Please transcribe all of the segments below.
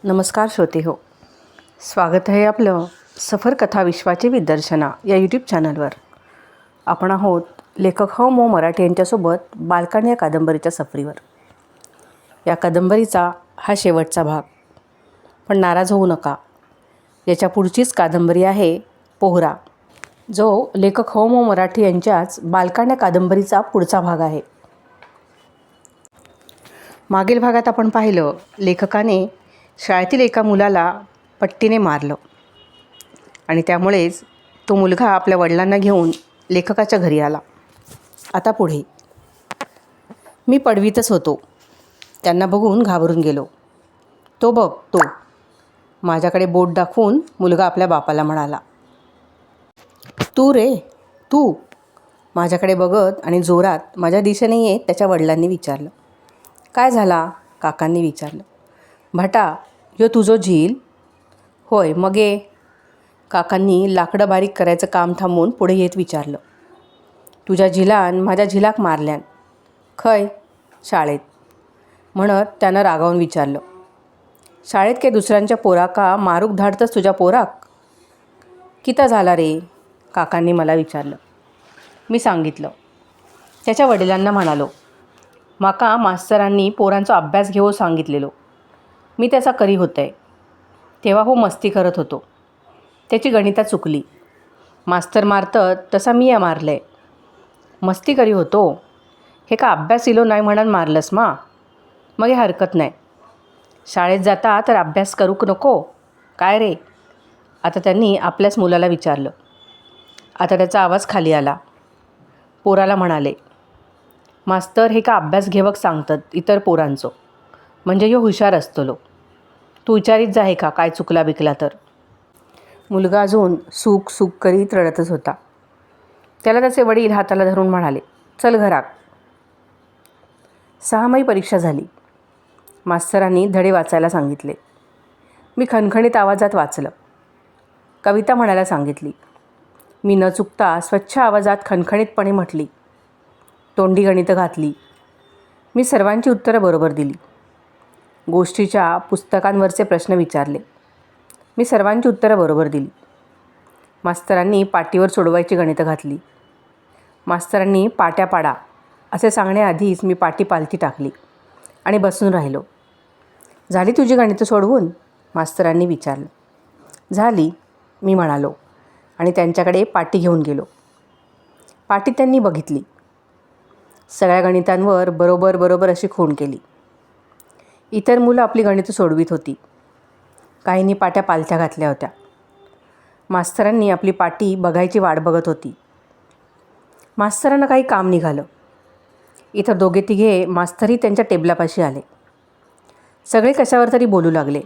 नमस्कार श्रोते हो, स्वागत आहे आपलं सफर कथा विश्वाची विदर्शना या यूट्यूब चॅनलवर. आपण आहोत लेखक हो मो मराठे यांच्यासोबत बालकांड या कादंबरीच्या सफरीवर. या कादंबरीचा हा शेवटचा भाग, पण नाराज होऊ नका. याच्या पुढचीच कादंबरी आहे पोहरा, जो लेखक हो मो मराठे यांच्याच बालकांड या कादंबरीचा पुढचा भाग आहे. मागील भागात आपण पाहिलं, लेखकाने शाळेतील एका मुलाला पट्टीने मारलं आणि त्यामुळेच तो मुलगा आपल्या वडिलांना घेऊन लेखकाच्या घरी आला. आता पुढे. मी पडवीतच होतो. त्यांना बघून घाबरून गेलो. तो बघ तो, माझ्याकडे बोट दाखवून मुलगा आपल्या बापाला म्हणाला. तू रे तू, माझ्याकडे बघत आणि जोरात माझ्या दिशेने येत त्याच्या वडिलांनी विचारलं. काय झाला, काकांनी विचारलं. भटा, यो तुझो झील? होय, मग ये. काकांनी लाकडं बारीक करायचं काम थांबवून पुढे येत विचारलं. तुझ्या झिलान माझ्या झिलाक मारल्यान? खय? शाळेत, म्हणत त्यानं रागावून विचारलं. शाळेत काय दुसऱ्यांच्या पोराका मारूक धाडतंस तुझ्या पोराक? किता झाला रे, काकांनी मला विचारलं. मी सांगितलं. त्याच्या वडिलांना म्हणालो, माका मास्तरांनी पोरांचा अभ्यास घेऊ सांगितलेलो. मी त्याचा करी होतंय. तेव्हा हो मस्ती करत होतो. त्याची गणिता चुकली. मास्तर मारतं तसा मी या मारलंय. मस्ती करी होतो, हे का अभ्यास इलो नाही म्हणून मारलंस मा? मग हे हरकत नाही. शाळेत जाता तर अभ्यास करूक नको काय रे? आता त्यांनी आपल्याच मुलाला विचारलं. आता त्याचा आवाज खाली आला. पोराला म्हणाले, मास्तर हे का अभ्यास घेवक सांगतात इतर पोरांचो, म्हणजे ह्यो हुशार असतलो. तू विचारीत जा हे का काय चुकला बिकला तर. मुलगा अजून सूक सूक करीत रडतच होता. त्याला त्याचे वडील हाताला धरून म्हणाले, चल घरात. 6 परीक्षा झाली. मास्तरांनी धडे वाचायला सांगितले. मी खणखणीत आवाजात वाचलं. कविता म्हणायला सांगितली. मी न चुकता स्वच्छ आवाजात खणखणीतपणे म्हटली. तोंडी गणितं घातली. मी सर्वांची उत्तरं बरोबर दिली. गोष्टीच्या पुस्तकांवरचे प्रश्न विचारले. मी सर्वांची उत्तरं बरोबर दिली. मास्तरांनी पाटीवर सोडवायची गणितं घातली. मास्तरांनी पाट्या पाडा असे सांगण्याआधीच मी पाटी पालथी टाकली आणि बसून राहिलो. झाली तुझी गणितं सोडवून, मास्तरांनी विचारलं. झाली, मी म्हणालो आणि त्यांच्याकडे पाटी घेऊन गेलो. पाटी त्यांनी बघितली. सगळ्या गणितांवर बरोबर बरोबर अशी खूण केली. इतर मुलं आपली गणितं सोडवीत होती. काहींनी पाट्या पालथ्या घातल्या होत्या. मास्तरांनी आपली पाटी बघायची वाट बघत होती. मास्तरांना काही काम निघालं. इतर दोघे तिघे मास्तरही त्यांच्या टेबलापाशी आले. सगळे कशावर तरी बोलू लागले.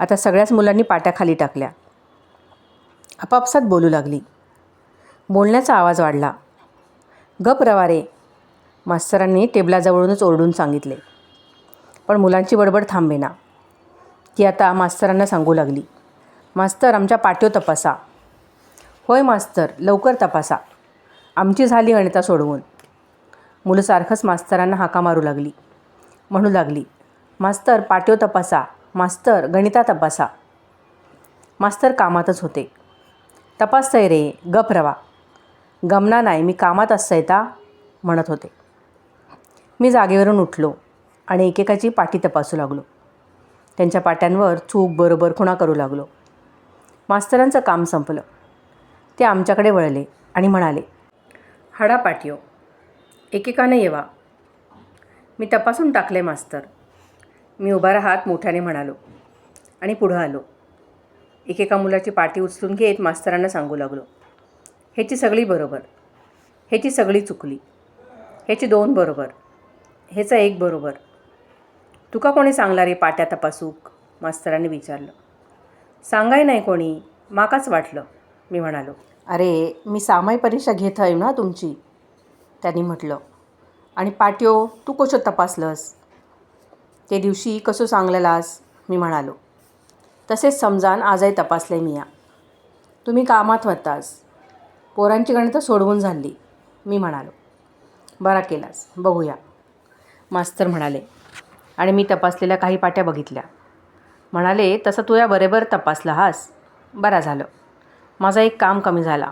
आता सगळ्याच मुलांनी पाट्या खाली टाकल्या. आपापसात बोलू लागली. बोलण्याचा आवाज वाढला. गप रवा रे, मास्तरांनी टेबलाजवळूनच ओरडून सांगितले. पण मुलांची बडबड थांबेना. ती आता मास्तरांना सांगू लागली. मास्तर, आमच्या पाट्यो तपासा. होय मास्तर, लवकर तपासा. आमची झाली गणिता सोडवून. मुलं सारखंच मास्तरांना हाका मारू लागली. म्हणू लागली, मास्तर पाट्यो तपासा, मास्तर गणिता तपासा. मास्तर कामातच होते. तपासतंय रे, गप रवा. गमना नाही, मी कामात असतंय ता, म्हणत होते. मी जागेवरून उठलो आणि एकेकाची पाटी तपासू लागलो. त्यांच्या पाट्यांवर चूक बरोबर खुणा करू लागलो. मास्तरांचं काम संपलं. ते आमच्याकडे वळले आणि म्हणाले, हाडा पाट्यो, एकेकानं येवा. मी तपासून टाकले मास्तर. मी उभा राहत मोठ्याने म्हणालो आणि पुढं आलो. एकेका मुलाची पाटी उचलून घेत मास्तरांना सांगू लागलो. ह्याची सगळी बरोबर, ह्याची सगळी चुकली, ह्याची 2 बरोबर, ह्याचा 1 बरोबर. तुका कोणी सांगला रे पाट्या तपासूक, मास्तरांनी विचारलं. सांगाय नाही कोणी, माकाच वाटलं, मी म्हणालो. अरे, मी 6 परीक्षा घेत आहे ना तुमची, त्यांनी म्हटलं. आणि पाट्यो तू कशो तपासलंस? ते दिवशी कसो सांगलेलास, मी म्हणालो. तसेच समजान आजही तपासले मी या. तुम्ही कामात होतास. पोरांची गणितं सोडवून झाली, मी म्हणालो. बरा केलास, बघूया, मास्तर म्हणाले. आणि मी तपासलेल्या काही पाट्या बघितल्या. म्हणाले, तसं तू या बरोबर तपासला हास. बरा झालं. माझा एक काम कमी झाला.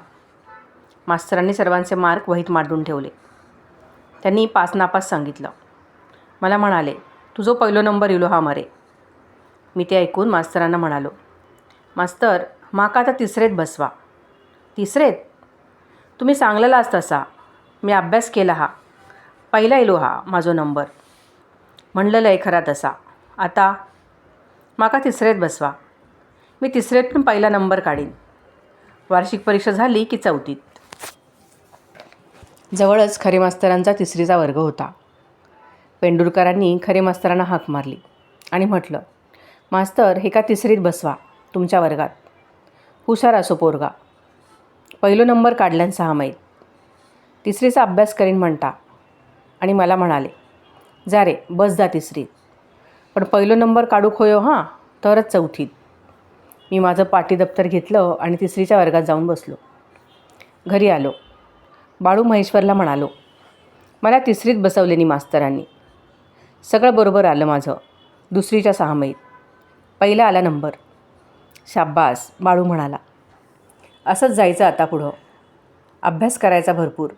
मास्तरांनी सर्वांचे मार्क वहीत मांडून ठेवले. त्यांनी पास नापास सांगितलं. मला म्हणाले, तुझो पहिलो नंबर इलो हा मरे. मी ते ऐकून मास्तरांना म्हणालो, मास्तर माका आता तिसरेत बसवा. तिसरेत? तुम्ही सांगलेलाच तसा. मी अभ्यास केला हा. पहिला इलो हा माझो नंबर. म्हणलं लय खरा तसा. आता माका तिसरेत बसवा. मी तिसरेत पण पहिला नंबर काढीन. वार्षिक परीक्षा झाली की चौथीत. जवळच खरे मास्तरांचा तिसरीचा वर्ग होता. पेंडुरकरांनी खरे मास्तरांना हाक मारली आणि म्हटलं, मास्तर हे का तिसरीत बसवा तुमच्या वर्गात. हुशार असो पोरगा. पहिलो नंबर काढल्यान 6 मैल. तिसरीचा अभ्यास करीन म्हणता. आणि मला म्हणाले, जा रे बस जा तिसरीत. पण पहिलो नंबर काढूक होयो हां, तरच चौथीत. मी माझं पाटी दप्तर घेतलं आणि तिसरीच्या वर्गात जाऊन बसलो. घरी आलो. बाळू महेश्वरला म्हणालो, मला तिसरीत बसवलेनी मास्तरांनी. सगळं बरोबर आलं माझं. दुसरीच्या 6 मैल. पहिला आला नंबर. शाब्बास, बाळू म्हणाला. असंच जायचं आता पुढं. अभ्यास करायचा भरपूर.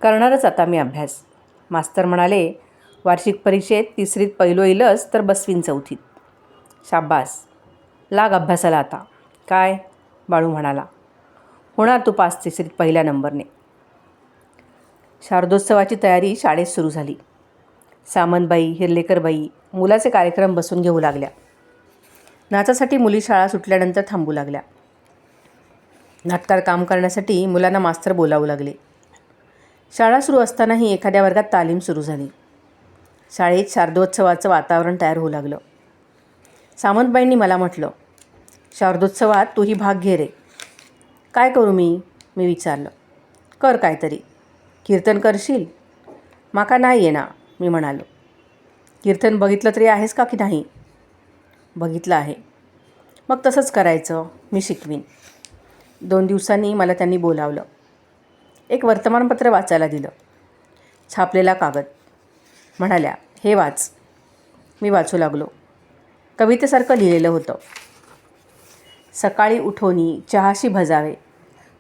करणारच आता मी अभ्यास. मास्तर म्हणाले, वार्षिक परीक्षेत तिसरीत पहिलो येईलच तर बसवीन चौथीत. शाब्बास, लाग अभ्यासाला आता. काय? बाळू म्हणाला. होणार तू पास तिसरीत पहिल्या नंबरने. शारदोत्सवाची तयारी शाळेत सुरू झाली. सामंतबाई, हिरलेकरबाई मुलाचे कार्यक्रम बसून घेऊ लागल्या. नाचासाठी मुली शाळा सुटल्यानंतर थांबू लागल्या. नाटकात काम करण्यासाठी मुलांना मास्तर बोलावू लागले. शाळा सुरू असतानाही एखाद्या वर्गात तालीम सुरू झाली. शाळेत शारदोत्सवाचं वातावरण तयार होऊ लागलं. सामंतबाईंनी मला म्हटलं, शारदोत्सवात तूही भाग घे रे. काय करू मी विचारलं. कर काहीतरी. कीर्तन करशील? माका नाही ये ना, मी म्हणालो. कीर्तन बघितलं तरी आहेस का की नाही? बघितलं आहे. मग तसंच करायचं, मी शिकवीन. 2 दिवसांनी मला त्यांनी बोलावलं. एक वर्तमानपत्र वाचायला दिलं. छापलेला कागद. म्हणाल्या, हे वाच. मी वाचू लागलो. कवितेसारखं लिहिलेलं होतं. सकाळी उठोनी चहाशी भजावे,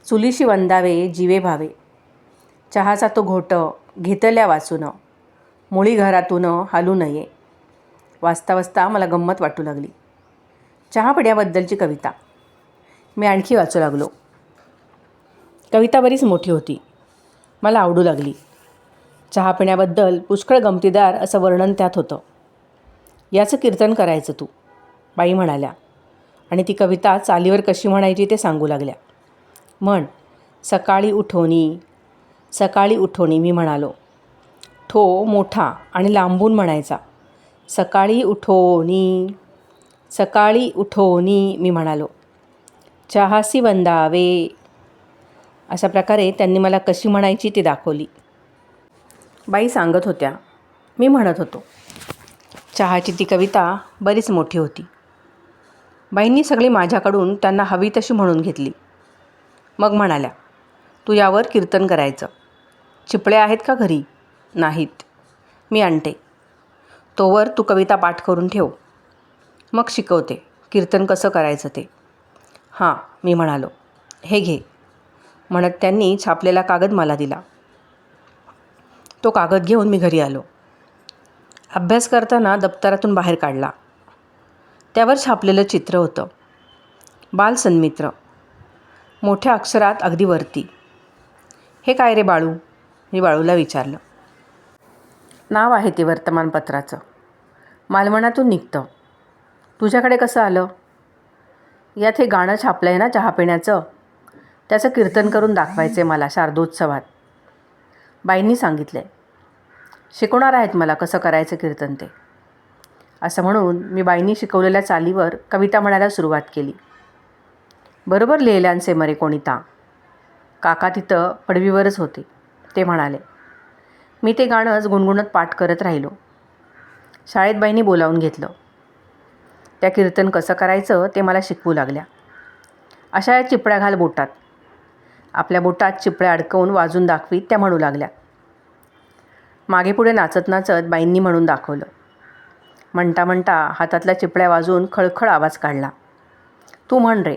चुलीशी वंदावे जीवे भावे. चहाचा तो घोट घेतल्या वाचून, मुळी घरातून हालू नये. वाचता वाचता मला गंमत वाटू लागली. चहा पिण्याबद्दलची कविता. मी आणखी वाचू लागलो. कविता बरीच मोठी होती. मला आवडू लागली. चहा पिण्याबद्दल पुष्कळ गमतीदार असं वर्णन त्यात होतं. याचं कीर्तन करायचं तू, बाई म्हणाल्या. आणि ती कविता चालीवर कशी म्हणायची ते सांगू लागल्या. म्हण, सकाळी उठोनी. सकाळी उठोनी, मी म्हणालो. ठो मोठा आणि लांबून म्हणायचा. सकाळी उठोनी. सकाळी उठोनी, मी म्हणालो. चहासी वंदावे. अशा प्रकारे त्यांनी मला कशी म्हणायची ती दाखवली. बाई सांगत होत्या, मी म्हणत होतो. चहाची ती कविता बरीच मोठी होती. बाईंनी सगळी माझ्याकडून त्यांना हवी तशी म्हणून घेतली. मग म्हणाल्या, तू यावर कीर्तन करायचं. चिपळ्या आहेत का घरी? नाहीत. मी आणते. तोवर तू कविता पाठ करून ठेव. मग शिकवते कीर्तन कसं करायचं ते. हां, मी म्हणालो. हे घे. म्हणत त्यांनी छापलेला कागद मला दिला. तो कागद घेऊन मी घरी आलो. अभ्यास करताना दप्तरातून बाहेर काढला. त्यावर छापलेलं चित्र होतं. बालसन्मित्र. मोठ्या अक्षरात अगदी वरती. हे काय रे बाळू? मी बाळूला विचारलं. नाव आहे ते वर्तमानपत्राचं. मालवणातून निघतं. तुझ्याकडे कसं आलं? यात हे गाणं छापलं आहे ना चहा पिण्याचं, त्याचं कीर्तन करून दाखवायचं आहे मला शारदोत्सवात. बाईंनी सांगितलं. शिकवणार आहेत मला कसं करायचं कीर्तन ते. असं म्हणून मी बाईंनी शिकवलेल्या चालीवर कविता म्हणायला सुरुवात केली. बरोबर लिहिल्यांचे मरे कोणीता. काका तिथं पडवीवरच होते. ते म्हणाले. मी ते गाणंच गुणगुणत पाठ करत राहिलो. शाळेत बाईंनी बोलावून घेतलं. त्या कीर्तन कसं करायचं ते मला शिकवू लागल्या. अशा या चिपळ्या घाल बोटात. आपल्या बोटात चिपळ्या अडकवून वाजून दाखवीत त्या म्हणू लागल्या. मागे पुढे नाचत नाचत बाईंनी म्हणून दाखवलं. म्हणता म्हणता हातातल्या चिपळ्या वाजवून खळखळ आवाज काढला. तू म्हण रे.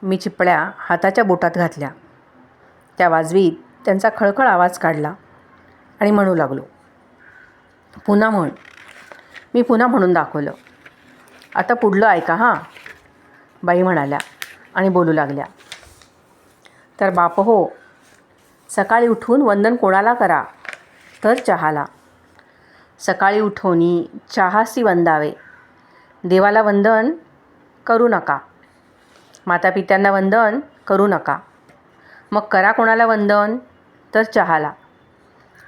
मी चिपळ्या हाताच्या बोटात घातल्या. त्या वाजवीत त्यांचा खळखळ आवाज काढला आणि म्हणू लागलो. पुन्हा म्हण. मी पुन्हा म्हणून दाखवलं. आता पुढलं ऐका हां, बाई म्हणाल्या आणि बोलू लागल्या. तर बाप हो, सकाळी उठून वंदन कोणाला करा, तर चहाला. सकाळी उठोनी चहासी वंदावे. देवाला वंदन करू नका, मातापित्यांना वंदन करू नका. मग करा कोणाला वंदन, तर चहाला.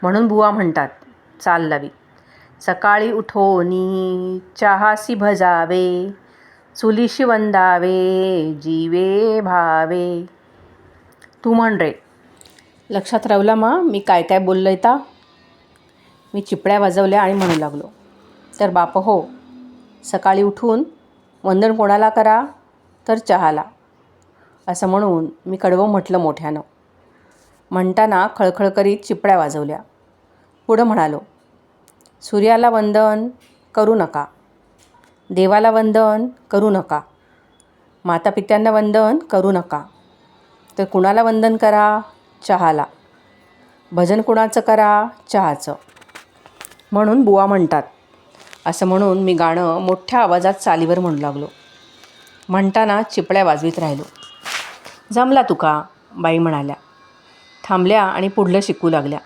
म्हणून बुवा म्हणतात चाल लावी. सकाळी उठोनी चहासी भजावे, चुलीशी वंदावे जीवे भावे. तू म्हण रे. लक्षात रावला मा मी काय काय बोललं ता? मी चिपळ्या वाजवल्या आणि म्हणू लागलो. तर बाप हो, सकाळी उठून वंदन कोणाला करा, तर चहाला. असं म्हणून मी कडवं म्हटलं मोठ्यानं. म्हणताना खळखळ करीत चिपळ्या वाजवल्या. पुढं म्हणालो. सूर्याला वंदन करू नका, देवाला वंदन करू नका, मातापित्यांना वंदन करू नका. तर कुणाला वंदन करा, चहाला. भजन कुणाचं करा, चहाचं. म्हणून बुवा म्हणतात. असं म्हणून मी गाणं मोठ्या आवाजात चालीवर म्हणू लागलो. म्हणताना चिपळ्या वाजवीत राहिलो. जमला तुका, बाई म्हणाल्या. थांबल्या आणि पुढलं शिकू लागल्या.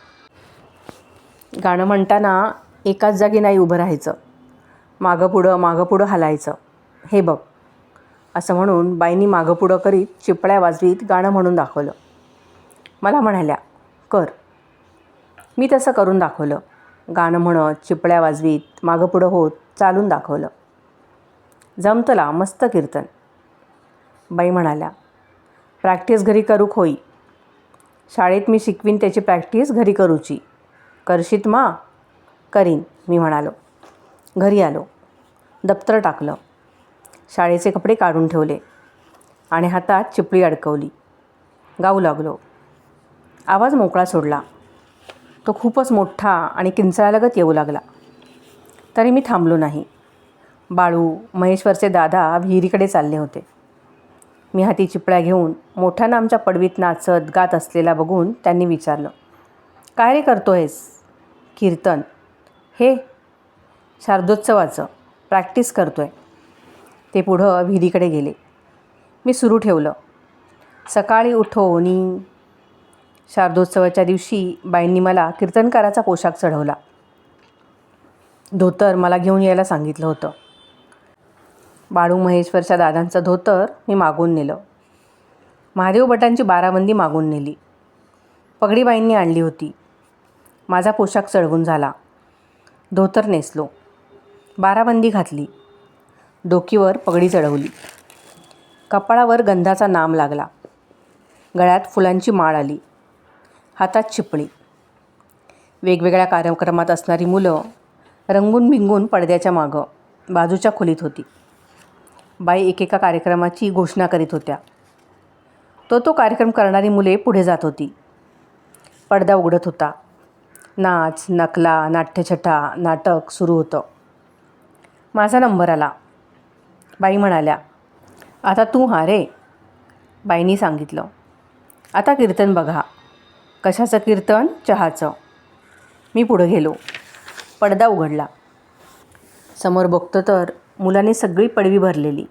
गाणं म्हणताना एकाच जागी नाही उभं राहायचं, मागं पुढं हलायचं. हे बघ. असं म्हणून बाईंनी मागं पुढं करीत चिपळ्या वाजवीत गाणं म्हणून दाखवलं. मला म्हणाल्या, कर. मी तसं करून दाखवलं. गाणं म्हणत, चिपळ्या वाजवीत, मागं पुढं होत चालून दाखवलं. जमतला मस्त कीर्तन. बाई म्हणाल्या, प्रॅक्टिस घरी करूक होई. शाळेत मी शिकवीन त्याची प्रॅक्टिस घरी करूची. करशीत मा? करीन, मी म्हणालो. घरी आलो. दप्तर टाकलं. शाळेचे कपडे काढून ठेवले आणि हातात चिपळी अडकवली. गाऊ लागलो. आवाज मोकळा सोडला. तो खूपच मोठा आणि किंचाळालगत येऊ लागला. तरी मी थांबलो नाही. बाळू, महेश्वरचे दादा विहिरीकडे चालले होते. मी हाती चिपळ्या घेऊन मोठ्यानं आमच्या पडवीत नाचत गात असलेला बघून त्यांनी विचारलं, काय रे करतोयस? कीर्तन. हे शारदोत्सवाचं प्रॅक्टिस करतोय. ते पुढं विहिरीकडे गेले. मी सुरू ठेवलं. सकाळी उठोनी. शारदोत्सवाच्या दिवशी बाईंनी मला कीर्तनकाराचा पोशाख चढवला. धोतर मला घेऊन यायला सांगितलं होतं. बाळू महेश्वरच्या दादांचं धोतर मी मागून नेलं. महादेव भटांची बाराबंदी मागून नेली. पगडी बाईंनी आणली होती. माझा पोशाख चढवून झाला. धोतर नेसलो. बाराबंदी घातली. डोकीवर पगडी चढवली. कपाळावर गंधाचा नाम लागला. गळ्यात फुलांची माळ आली. हातात चिपळी. वेगवेगळ्या कार्यक्रमात असणारी मुलं रंगून बिंगून पडद्याच्या मागं बाजूच्या खोलीत होती. बाई एकेका कार्यक्रमाची घोषणा करीत होत्या. तो कार्यक्रम करणारी मुले पुढे जात होती. पडदा उघडत होता. नाच, नकला, नाट्यछटा, नाटक सुरू होतं. माझा नंबर आला. बाई म्हणाल्या, आता तू हा रे. बाईंनी सांगितलं, आता कीर्तन बघा. कशाचं कीर्तन? चहाचं. मी पुढं गेलो. पडदा उघडला. समोर बघतो तर मुलांनी सगळी पडवी भरलेली.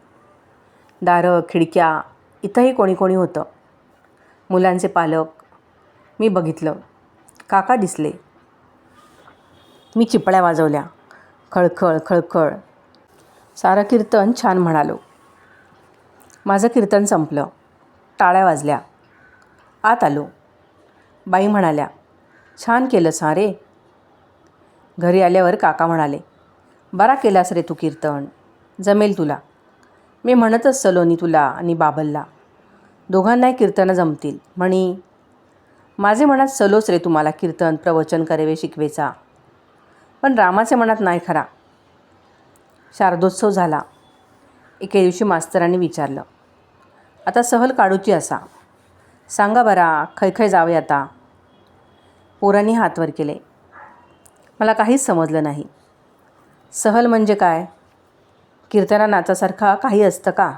दारं, खिडक्या, इथंही कोणी कोणी होतं. मुलांचे पालक. मी बघितलं. काका दिसले. मी चिपळ्या वाजवल्या. खळखळ खळखळ. सारं कीर्तन छान म्हणालो. माझं कीर्तन संपलं. टाळ्या वाजल्या. आत आलो. बाई म्हणाल्या, छान केलंस हा रे. घरी आल्यावर काका म्हणाले, बरा केलास रे तू कीर्तन. जमेल तुला. मी म्हणतच सलोनी तुला आणि बाबलला, दोघांनाही कीर्तनं जमतील म्हणी. माझे मनात सलोच रे तुम्हाला कीर्तन प्रवचन करावे शिकवेचा. पण रामाचे मनात नाही खरा. शारदोत्सव झाला. एके दिवशी मास्तरांनी विचारलं, आता सहल काढूची असा, सांगा बरा खै खै जावे आता. पोरांनी हात वर केले. मला काहीच समजलं नाही. सहल म्हणजे काय? कीर्तना नाचासारखा काही असतं का?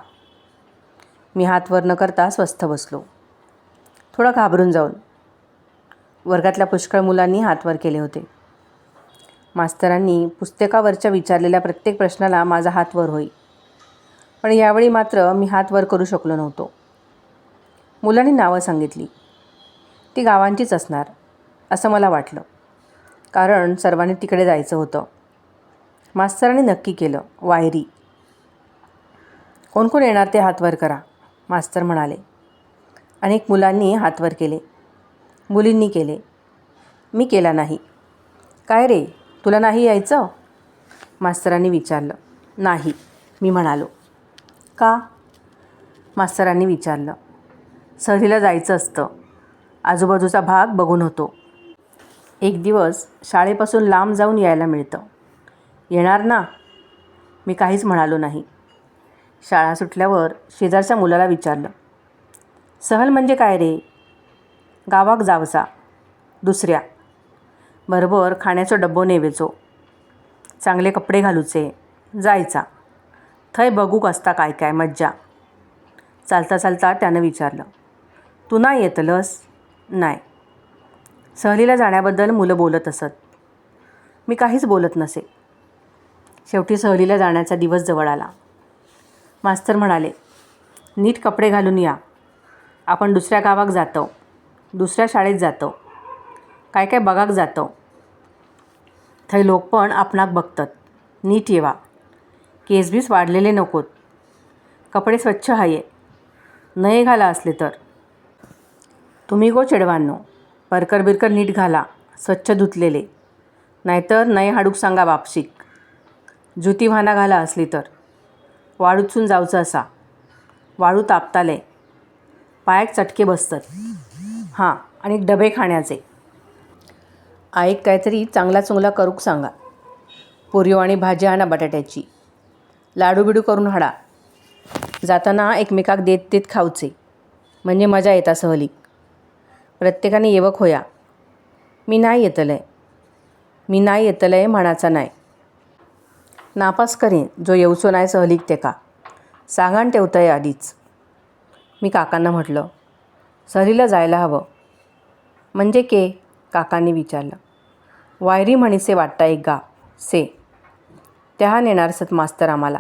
मी हात वर न करता स्वस्थ बसलो, थोडा घाबरून जाऊन. वर्गातल्या पुष्कळ मुलांनी हात वर केले होते. मास्तरांनी पुस्तकावरच्या विचारलेल्या प्रत्येक प्रश्नाला माझा हात वर होई. पण यावेळी मात्र मी हात वर करू शकलो नव्हतो. मुलांनी नावं सांगितली. ती गावांचीच असणार असं मला वाटलं, कारण सर्वांनी तिकडे जायचं होतं. मास्तरांनी नक्की केलं, वायरी. कोण कोण येणार ते हात वर करा, मास्तर म्हणाले. अनेक मुलांनी हात वर केले, मुलींनी केले. मी केला नाही. काय रे, तुला नाही यायचं? मास्तरांनी विचारलं. नाही, मी म्हणालो. का? मास्तरांनी विचारलं. सहलीला जायचं असतं, आजूबाजूचा भाग बघून होतो. एक दिवस शाळेपासून लांब जाऊन यायला मिळतं. येणार ना? मी काहीच म्हणालो नाही. शाळा सुटल्यावर शेजारच्या मुलाला विचारलं. सहल म्हणजे काय रे? गावाक जावचा, दुसऱ्या. बरोबर खाण्याचो डब्बो नेवेचो, चांगले कपडे घालूचे, जायचा. थंय बघूक असता काय काय मज्जा. चालता चालता त्यानं विचारलं. तू नाही येतलस? नाही. सहलीला जाण्याबद्दल मुलं बोलत असत. मी काहीच बोलत नसे. शेवटी सहलीला जाण्याचा दिवस जवळ आला. मास्तर म्हणाले, नीट कपडे घालून या. आपण दुसऱ्या गावाक जातो, दुसऱ्या शाळेत जातो, काय काय बघाक जातो. थंय लोक पण आपणाक बघतात. नीट येवा. केस बीस वाढलेले नकोत. कपडे स्वच्छ हाये. नये घाला असले तर. तुम्ही गो चेडवांनो, परकर बिरकर नीट घाला, स्वच्छ धुतलेले. नाहीतर नये हाडूक सांगा बापशीक. जुती व्हाना घाला असली तर. वाळूतसून जावचं असा. वाळू तापताले, पायाक चटके बसतात. हां, आणि डबे खाण्याचे. आईक काहीतरी चांगला चुंगला करूक सांगा. पुऱ्यो आणि भाजी आणा बटाट्याची. लाडू बिडू करून हाडा. जाताना एकमेकाक देत देत खाऊचे, म्हणजे मजा येता सहलीक. प्रत्येकाने येवक होया. मी नाही येतलंय. मी नाही येतलंय म्हणाचा नाही. नापास करीन जो येऊचो नाही सहलीक तेका. सांगान ठेवतंय आधीच. मी काकांना म्हटलं. सहलीला जायला हवं. म्हणजे के? काकांनी विचारलं. वायरी म्हणीसे वाटता एक गा, से. त्या नेणार सत मास्तर आम्हाला.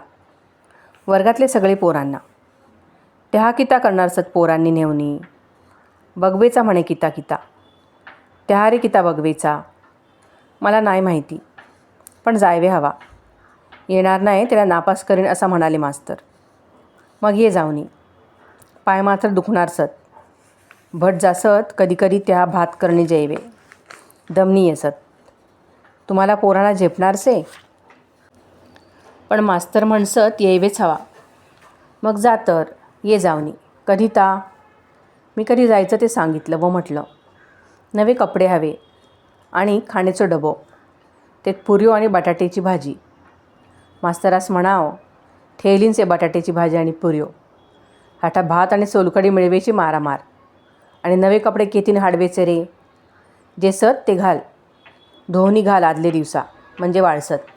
वर्गातले सगळे पोरांना. त्या किता करणार सत पोरांनी नेवनी. बघवेचा म्हणे किता किता. त्या रे किता बघवेचा. मला नाही माहिती, पण जायवे हवा. येणार नाही त्याला नापास करीन असं म्हणाले मास्तर. मग ये जाऊनी. पाय मात्र दुखणार सत. भट जासत कधीकधी त्या भात करणे जैवे. दमनी येसत. तुम्हाला पोरांना झेपणारसे? पण मास्तर म्हणसत येवेच हवा. मग जा तर, ये जाऊनी. कधी ता? मी कधी जायचं ते सांगितलं व म्हटलं. नवे कपडे हवे आणि खाण्याचो डबो. त्यात पुऱ्यो आणि बटाट्याची भाजी. मास्तरास म्हणाव, ठेवलीनसे बटाट्याची भाजी आणि पुऱ्यो. हाटा भात आणि सोलकडी मिळवेची मारामार. आणि नवे कपडे केतीन हाडवेचे रे. जे सत ते घाल. धुवूनी घाल आदले दिवसा, म्हणजे वाळसत.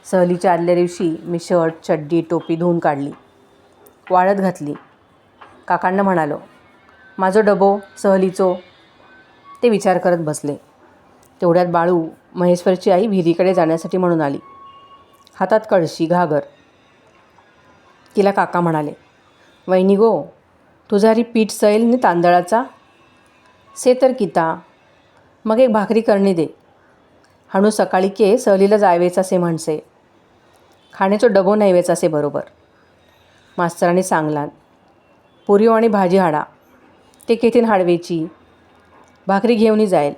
सहलीच्या आदल्या दिवशी मी शर्ट, चड्डी, टोपी धुवून काढली, वाळत घातली. काकांना म्हणालो, माझो डबो सहलीचो. ते विचार करत बसले. तेवढ्यात बाळू, महेश्वरची आई, विहिरीकडे जाण्यासाठी म्हणून आली. हातात कळशी, घागर. तिला काका म्हणाले, वहिनी गो, तुझा हरी पीठ सैल नि तांदळाचा. से तर किता. मग एक भाकरी करणी दे. हाणू सकाळी के सहलीला जायवेचा से म्हणसे. खाण्याचो डबो न्यायवेचा से बरोबर. मास्तरांनी सांगलान. पुऱ्यो आणि भाजी हाडा. ते केतीन हाडवेची. भाकरी घेऊनही जाईल.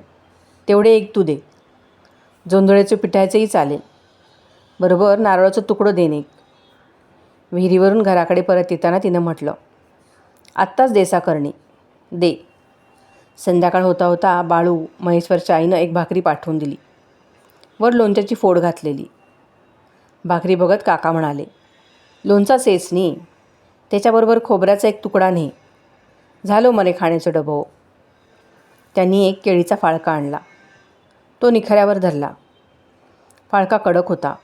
तेवढे एक तू दे. जोंधळ्याचे पिठायचेही चालेल. बरोबर नारळाचं तुकडं देन एक. विहिरीवरून घराकडे परत येताना तिनं म्हटलं, आत्ताच देसा करणी. दे. संध्याकाळ होता होता बाळू, महेश्वरच्या आईनं एक भाकरी पाठवून दिली. वर लोणच्याची फोड घातलेली. भाकरी बघत काका म्हणाले, लोणचा सेस नी. त्याच्याबरोबर खोबऱ्याचा एक तुकडा ने. झालो मरे खाण्याचं डबो. त्यांनी एक केळीचा फाळका आणला. तो निखाऱ्यावर धरला. फाळका कडक होता.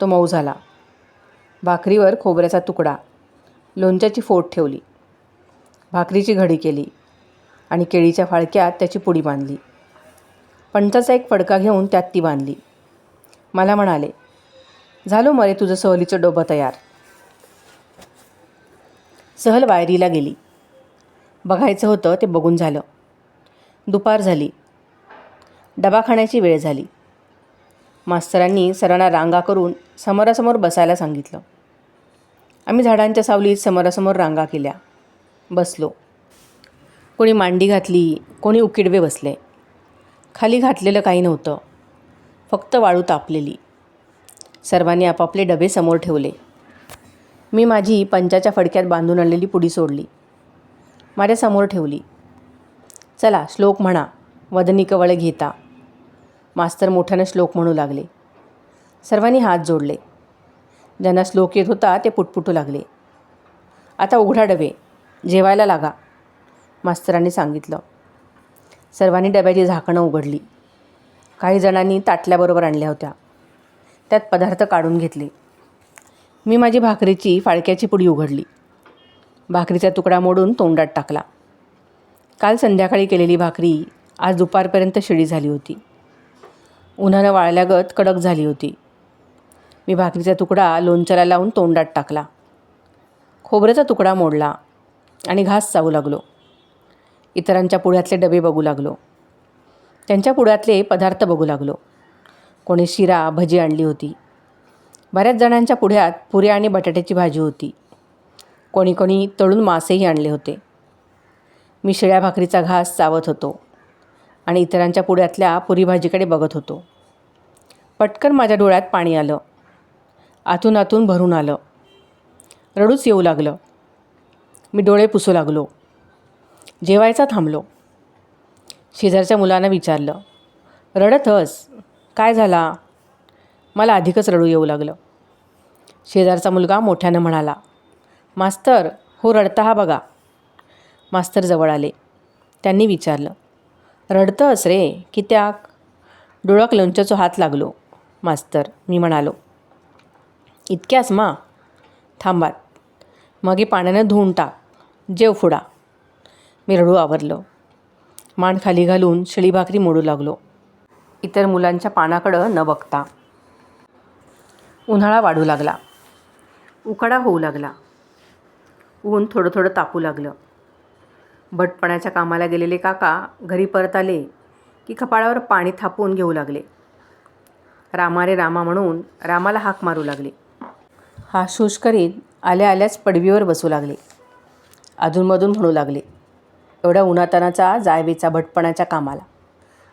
तो मऊ झाला. भाकरीवर खोबऱ्याचा तुकडा, लोणच्याची फोड ठेवली, भाकरीची घडी केली आणि केळीच्या फाळक्यात त्याची पुडी बांधली. पंचाचा एक फडका घेऊन त्यात ती बांधली. मला म्हणाले, झालो मरे तुझं सहलीचं डोबं तयार. सहल वायरीला गेली. बघायचं होतं ते बघून झालं. दुपार झाली. डबा खाण्याची वेळ झाली. मास्तरांनी सरांना रांगा करून समोरासमोर बसायला सांगितलं. आम्ही झाडांच्या सावलीत समोरासमोर रांगा केल्या. बसलो. कोणी मांडी घातली, कोणी उकिडवे बसले. खाली घातलेलं काही नव्हतं, फक्त वाळू तापलेली. सर्वांनी आपापले डबे समोर ठेवले. मी माझी पंचाच्या फडक्यात बांधून आणलेली पुडी सोडली, माझ्यासमोर ठेवली. चला श्लोक म्हणा, वदनी कवळ घेता. मास्तर मोठ्यानं श्लोक म्हणू लागले. सर्वांनी हात जोडले. ज्यांना श्लोक येत होता ते पुटपुटू लागले. आता उघडा डबे, जेवायला लागा, मास्तरांनी सांगितलं. सर्वांनी डब्याची झाकणं उघडली. काही जणांनी ताटल्याबरोबर आणल्या होत्या. त्यात पदार्थ काढून घेतले. मी माझी भाकरीची फाळक्याची पुडी उघडली. भाकरीचा तुकडा मोडून तोंडात टाकला. काल संध्याकाळी केलेली भाकरी आज दुपारपर्यंत शिळी झाली होती. उन्हानं वाळल्यागत कडक झाली होती. मी भाकरीचा तुकडा लोणच्याला लावून तोंडात टाकला. खोबऱ्याचा तुकडा मोडला आणि घास चावू लागलो. इतरांच्या पुढ्यातले डबे बघू लागलो. त्यांच्या पुढ्यातले पदार्थ बघू लागलो. कोणी शिरा भजी आणली होती. बऱ्याच जणांच्या पुढ्यात पुऱ्या आणि बटाट्याची भाजी होती. कोणी कोणी तळून मासेही आणले होते. मी शिळ्या भाकरीचा घास चावत होतो आणि इतरांच्या पुढ्यातल्या पुरी भाजीकडे बघत होतो. पटकन माझ्या डोळ्यात पाणी आलं. आतून आतून भरून आलं. रडूच येऊ लागलं. मी डोळे पुसू लागलो. जेवायचा थांबलो. शेजारच्या मुलानं विचारलं, रडतस काय झाला? मला अधिकच रडू येऊ लागलं. शेजारचा मुलगा मोठ्यानं म्हणाला, मास्तर हो रडता हा बघा. मास्तर जवळ आले. त्यांनी विचारलं, रडतंस रे कित्याक? डोळ्याक लोणच्याचो हात लागलो. मास्तर, मी म्हणालो, इतक्याच मा? थांबात, मग पाण्यानं धुवून टाक, जेव फुडा. मी रडू आवरलं. मान खाली घालून शिळी भाकरी मोडू लागलो, इतर मुलांच्या पानाकडं न बघता. उन्हाळा वाढू लागला. उकाडा होऊ लागला. ऊन थोडं थोडं तापू लागलं. भटपणाच्या कामाला गेलेले काका घरी परत आले की कपाळावर पाणी थापून घेऊ लागले. रामा रे रामा म्हणून रामाला हाक मारू लागले. हाशूश करीत आल्या आल्याच पडवीवर बसू लागले. अधूनमधून म्हणू लागले, एवढ्या उन्हातानाचा जायवेचा भटपणाच्या कामाला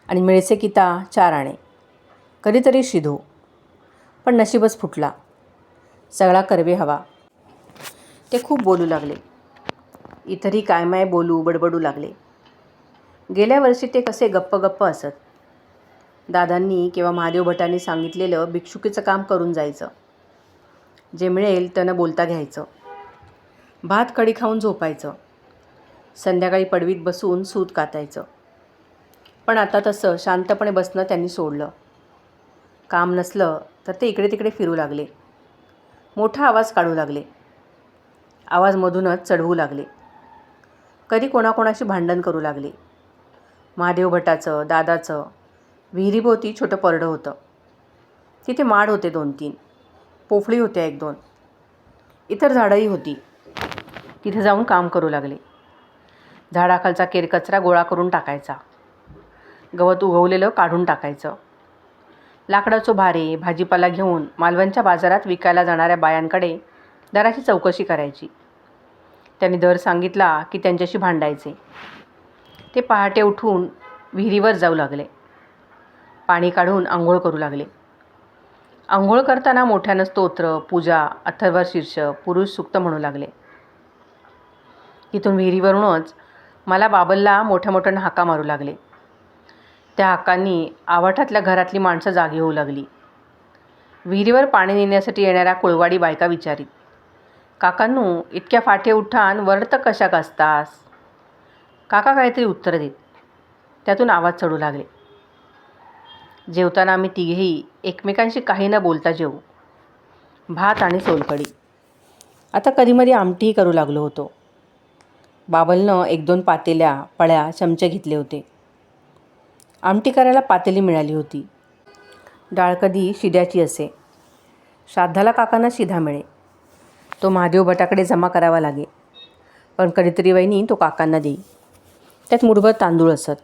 आणि मिळसे किता 4 आणे, कधीतरी शिधो. पण नशीबच फुटला. सगळा करवे हवा. ते खूप बोलू लागले. इतरही काय माय बडबडू लागले. गेल्या वर्षी ते कसे गप्प गप्प असत. दादांनी किंवा महादेव भटांनी सांगितलेलं भिक्षुकीचं काम करून जायचं. जे मिळेल त्यानं बोलता घ्यायचं. भात कढी खाऊन झोपायचं. संध्याकाळी पडवीत बसून सूत कातायचं. पण आता तसं शांतपणे बसणं त्यांनी सोडलं. काम नसलं तर ते इकडे तिकडे फिरू लागले. मोठा आवाज काढू लागले. आवाज मधूनच चढवू लागले. कधी कोणाकोणाशी भांडण करू लागले. महादेव भटाचं, दादाचं विहिरीभोवती छोटं परडं होतं. तिथे माड होते 2-3, पोफळी होत्या 1-2, इतर झाडंही होती. तिथे जाऊन काम करू लागले. झाडाखालचा केरकचरा गोळा करून टाकायचा. गवत उगवलेलं काढून टाकायचं. लाकडाचं भारे भाजीपाला घेऊन मालवणच्या बाजारात विकायला जाणाऱ्या बायांकडे दराची चौकशी करायची. त्यांनी दर सांगितला की त्यांच्याशी भांडायचे. ते पहाटे उठून विहिरीवर जाऊ लागले. पाणी काढून आंघोळ करू लागले. आंघोळ करताना मोठ्यानं स्तोत्र, पूजा, अथर्वशीर्ष, पुरुष सूक्त म्हणू लागले. तिथून विहिरीवरूनच मला बाबलला मोठ्या मोठ्यानं हाका मारू लागले. त्या हाकांनी आवाठातल्या घरातली माणसं जागी होऊ लागली. विहिरीवर पाणी नेण्यासाठी येणाऱ्या कुळवाडी बायका विचारीत, काकांनू इतक्या फाटे उठान वरत कशाक असतास? काका काहीतरी उत्तर देत. त्यातून आवाज चढू लागले. जेवताना आम्ही तिघेही एकमेकांशी काही न बोलता जेवू. भात आणि सोलकढी. आता कधीमध्ये आमटीही करू लागलो होतो. बाबलनं 1-2 पातेल्या, पळ्या, चमचे घेतले होते. आमटी करायला पातेली मिळाली होती. डाळ कधी शिद्याची असे. श्राद्धाला काकांना शिधा मिळे. तो महादेव भटाकडे जमा करावा लागे. पण कधीतरी वहिनी तो काकांना देई. त्यात मुठभर तांदूळ असत.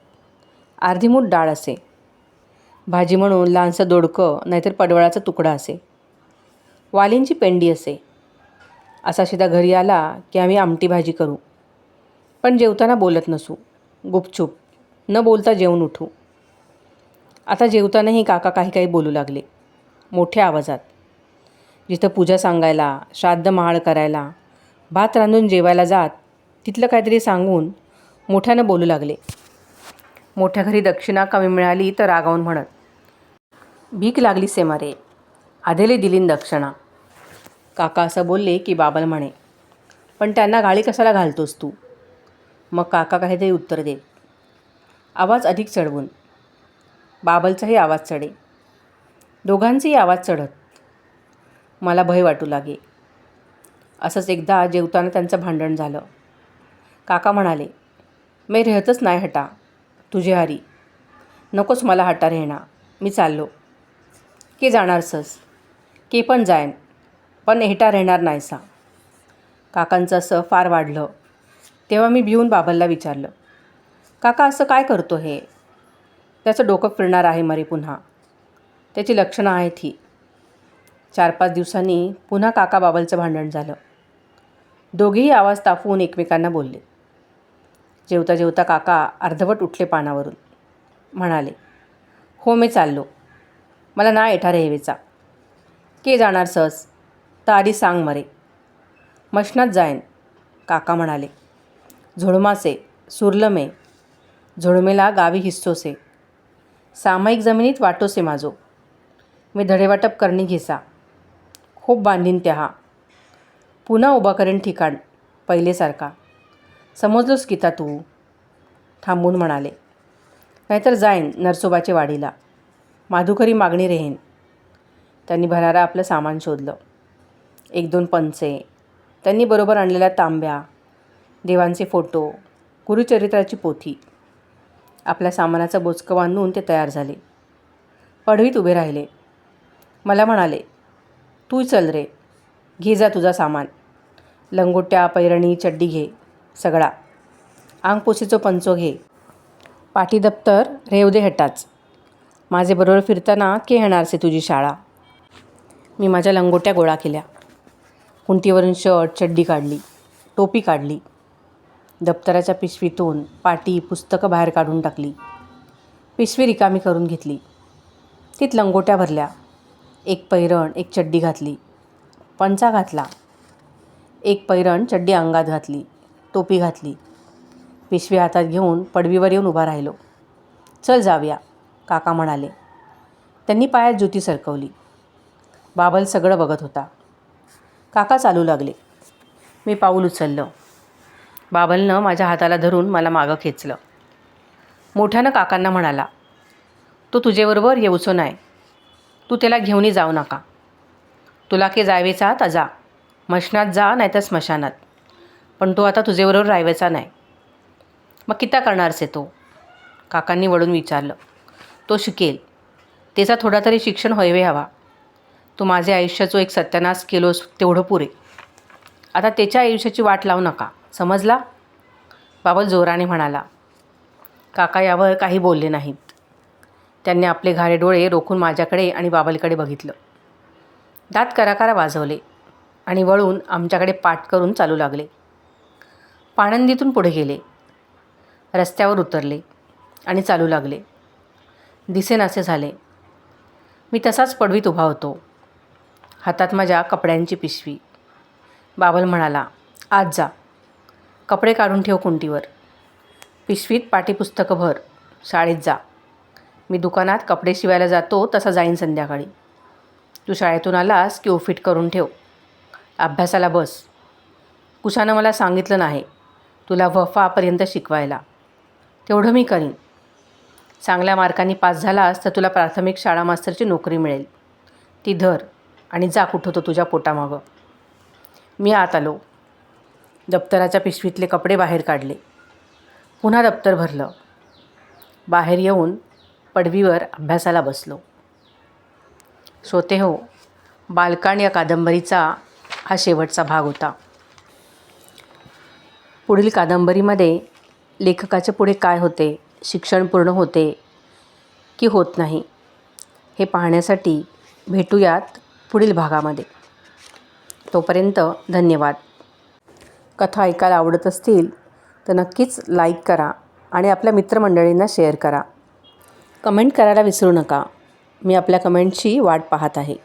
अर्धी मूठ डाळ असे. भाजी म्हणून लहानसं दोडकं नाहीतर पडवळाचा तुकडा असे. वालींची पेंडी असे. असा शिधा घरी आला की आम्ही आमटी भाजी करू. पण जेवताना बोलत नसू. गुपचूप न बोलता जेवून उठू. आता जेवतानाही काका काही बोलू लागले, मोठ्या आवाजात. जिथं पूजा सांगायला, श्राद्ध महाळ करायला, भात रांधून जेवायला जात तिथलं काहीतरी सांगून मोठ्यानं बोलू लागले. मोठ्या घरी दक्षिणा कमी मिळाली तर रागावून म्हणत, भीक लागली से मारे, आधेले दिलीन दक्षिणा. काका असं बोलले की बाबल म्हणे, पण त्यांना गाळी कशाला घालतोस तू? मग काका काहीतरी उत्तर देत. आवाज अधिक चढवून. बाबलचाही आवाज चढे. दोघांचेही आवाज चढत. मला भय वाटू लागे. असंच एकदा जेवताना त्यांचं भांडण झालं. काका म्हणाले, मी रेहतच नाही हटा, तुझे हरी. नकोच मला हटा रेहणा, मी चाललो. के जाणारसस? के पण जाईन, पण हेटा राहणार नाहीसा. काकांचं असं फार वाढलं. तेव्हा मी भिवून बाबलला विचारलं, काका असं काय करतो हे? त्याचं डोकं फिरणार आहे मरे पुन्हा. त्याची लक्षणं आहेत ही. 4-5 दिवसांनी पुन्हा काका बाबलचं भांडण झालं. दोघेही आवाज तापवून एकमेकांना बोलले. जेवता जेवता काका अर्धवट उठले पानावरून. म्हणाले, हो मी चाललो. मला ना येठा रेहवेचा. के जाणार सहज? तर आधी सांग मरे. मशनात जाईन, काका म्हणाले. झोडमासे, सुरलमे, झोडमेला गावी हिस्सोसे. सामायिक जमिनीत वाटोसे माझो. मी धडेवाटप करणी घेसा. खूप बांधीन त्या. पुन्हा उभा करेन ठिकाण पहिलेसारखा. समजलोस किता तू? थांबून म्हणाले. नाहीतर जाईन नरसोबाच्या वाडीला. माधुकरी मागणी रेहेन. त्यांनी भरारा आपलं सामान शोधलं. 1-2 पंचे, त्यांनी बरोबर आणलेल्या तांब्या, देवांचे फोटो, गुरुचरित्राची पोथी. आपल्या सामानाचं बोचकं बांधून ते तयार झाले. पडवीत उभे राहिले. मला म्हणाले, तू चल रे, घे जा तुझा सामान. लंगोट्या, पैरणी, चड्डी घे, सगळा. अंगपोशीचं पंचो घे. पाठी दप्तर रेव दे हटाच. माझे बरोबर फिरताना के येणारसे तुझी शाळा. मी माझ्या लंगोट्या गोळा केल्या. कुंटीवरून शर्ट, चड्डी काढली, टोपी काढली. दप्तराच्या पिशवीतून पाटी, पुस्तकं बाहेर काढून टाकली. पिशवी रिकामी करून घेतली. तीत लंगोट्या भरल्या. 1 पैरण, 1 चड्डी घातली. पंचा घातला. 1 पैरण, चड्डी अंगात घातली. टोपी घातली. पिशवी हातात घेऊन पडवीवर येऊन उभा राहिलो. चल जाऊया, काका म्हणाले. त्यांनी पायात जुती सरकवली. बाबल सगळं बघत होता. काका चालू लागले. मी पाऊल उचललं. बाबलनं माझ्या हाताला धरून मला मागं खेचलं. मोठ्यानं काकांना म्हणाला, तो तुझ्याबरोबर येऊचो नाही. तू त्याला घेऊनही जाऊ नका. तुला के जायवेचा ता जा. मशनात जा नाहीतर स्मशानात. पण तो आता तुझ्याबरोबर राहायचा नाही. मग किता करणारसे तो? काकांनी वळून विचारलं. तो शिकेल. त्याचा थोडा तरी शिक्षण व्हावे हवा. तू माझ्या आयुष्याचो एक सत्यानाश केलोस तेवढं पुरे. आता त्याच्या आयुष्याची वाट लावू नका, समजला? बाबल जोराने म्हणाला. काका यावर काही बोलले नाहीत. त्यांनी आपले घारे डोळे रोखून माझ्याकडे आणि बाबलकडे बघितलं. दात कराकरा वाजवले आणि वळून आमच्याकडे पाठ करून चालू लागले. पाणंदीतून पुढे गेले. रस्त्यावर उतरले आणि चालू लागले. दिसेनासे झाले. मी तसाच पडवीत उभा होतो. हातात माझ्या कपड्यांची पिशवी. बाबल म्हणाला, आज जा. कपडे काढून ठेव कुंटीवर. पिशवीत पाटीपुस्तकं भर. शाळेत जा. मी दुकानात कपडे शिवायला जातो तसा जाईन संध्याकाळी. तू शाळेतून आलास की ओफीट करून ठेव. अभ्यासाला बस. कुशानं मला सांगितलं नाही तुला वफापर्यंत शिकवायला. तेवढं मी करीन. चांगल्या मार्कांनी पास झालास तर तुला प्राथमिक शाळा मास्तरची नोकरी मिळेल. ती धर. आणि जा कुठं तो तुझ्या पोटामागं. मी आत आलो. दप्तराच्या पिशवीतले कपडे बाहेर काढले. पुन्हा दप्तर भरलं. बाहेर येऊन पडवीवर अभ्यासाला बसलो. श्रोतेहो, बालकांड या कादंबरीचा हा शेवटचा भाग होता. पुढील कादंबरीमध्ये लेखकाचे पुढे काय होते, शिक्षण पूर्ण होते की होत नाही, हे पाहण्यासाठी भेटूयात पुढील भागामध्ये. तोपर्यंत धन्यवाद. कथा ऐकायला आवडत असतील तर नक्कीच लाईक करा आणि आपल्या मित्रमंडळींना शेअर करा. कमेंट करायला विसरू नका. मी आपल्या कमेंटची वाट पाहत आहे.